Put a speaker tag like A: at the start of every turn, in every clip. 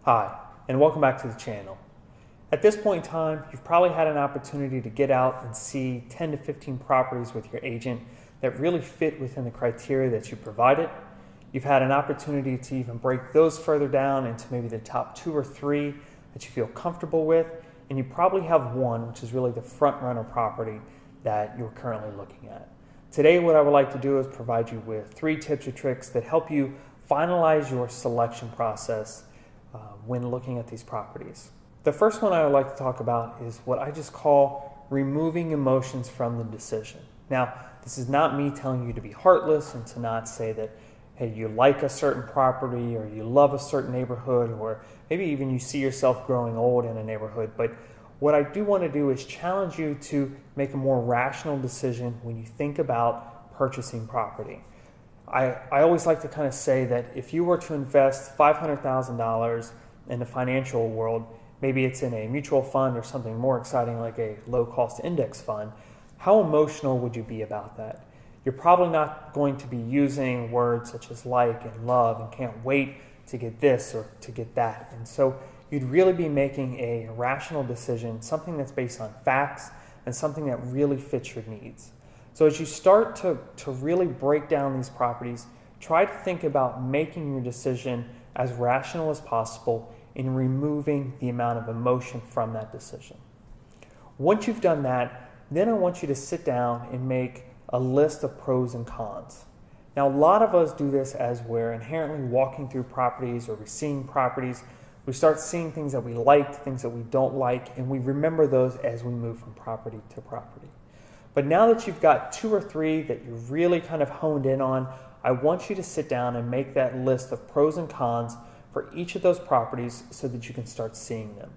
A: Hi, and welcome back to the channel. At this point in time, you've probably had an opportunity to get out and see 10 to 15 properties with your agent that really fit within the criteria that you provided. You've had an opportunity to even break those further down into maybe the top 2 or 3 that you feel comfortable with, and you probably have one, which is really the front runner property that you're currently looking at. Today, what I would like to do is provide you with 3 tips or tricks that help you finalize your selection process when looking at these properties. The first one I would like to talk about is what I just call removing emotions from the decision. Now, this is not me telling you to be heartless and to not say that, hey, you like a certain property or you love a certain neighborhood, or maybe even you see yourself growing old in a neighborhood. But what I do want to do is challenge you to make a more rational decision when you think about purchasing property. I always like to kind of say that if you were to invest $500,000 in the financial world, maybe it's in a mutual fund or something more exciting like a low-cost index fund, how emotional would you be about that? You're probably not going to be using words such as like and love and can't wait to get this or to get that. And so you'd really be making a rational decision, something that's based on facts and something that really fits your needs. So as you start to really break down these properties, try to think about making your decision as rational as possible in removing the amount of emotion from that decision. Once you've done that, then I want you to sit down and make a list of pros and cons. Now, a lot of us do this as we're inherently walking through properties or we're seeing properties. We start seeing things that we like, things that we don't like, and we remember those as we move from property to property. But now that you've got 2 or 3 that you've really kind of honed in on, I want you to sit down and make that list of pros and cons for each of those properties so that you can start seeing them.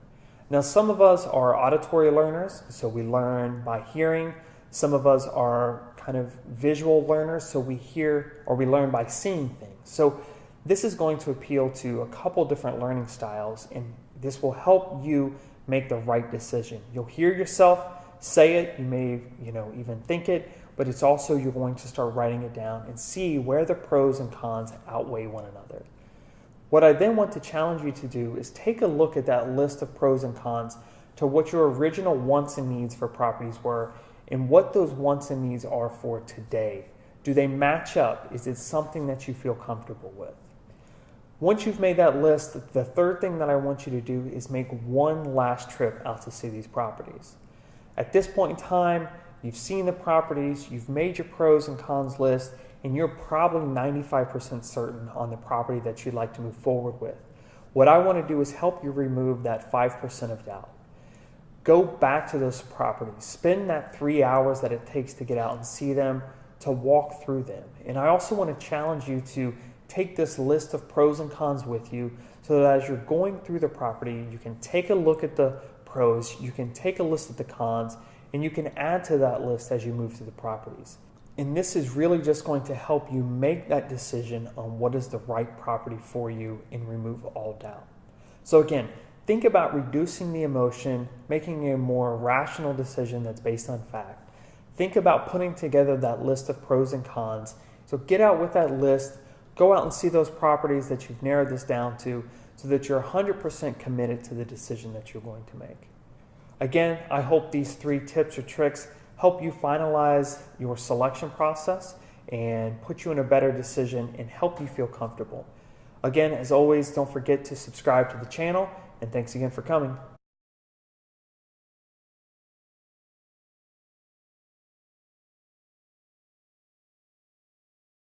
A: Now, some of us are auditory learners, so we learn by hearing. Some of us are kind of visual learners, so we hear or we learn by seeing things. So this is going to appeal to a couple different learning styles, and this will help you make the right decision. You'll hear yourself say it, you may even think it, but it's also you're going to start writing it down and see where the pros and cons outweigh one another. What I then want to challenge you to do is take a look at that list of pros and cons to what your original wants and needs for properties were and what those wants and needs are for today. Do they match up? Is it something that you feel comfortable with? Once you've made that list, the third thing that I want you to do is make one last trip out to see these properties. At this point in time, you've seen the properties, you've made your pros and cons list, and you're probably 95% certain on the property that you'd like to move forward with. What I want to do is help you remove that 5% of doubt. Go back to those properties. Spend that 3 hours that it takes to get out and see them, to walk through them. And I also want to challenge you to take this list of pros and cons with you so that as you're going through the property, you can take a look at the pros, you can take a list of the cons, and you can add to that list as you move through the properties. And this is really just going to help you make that decision on what is the right property for you and remove all doubt. So again, think about reducing the emotion, making a more rational decision that's based on fact. Think about putting together that list of pros and cons. So get out with that list, go out and see those properties that you've narrowed this down to so that you're 100% committed to the decision that you're going to make. Again, I hope these 3 tips or tricks help you finalize your selection process and put you in a better decision and help you feel comfortable. Again, as always, don't forget to subscribe to the channel, and thanks again for coming.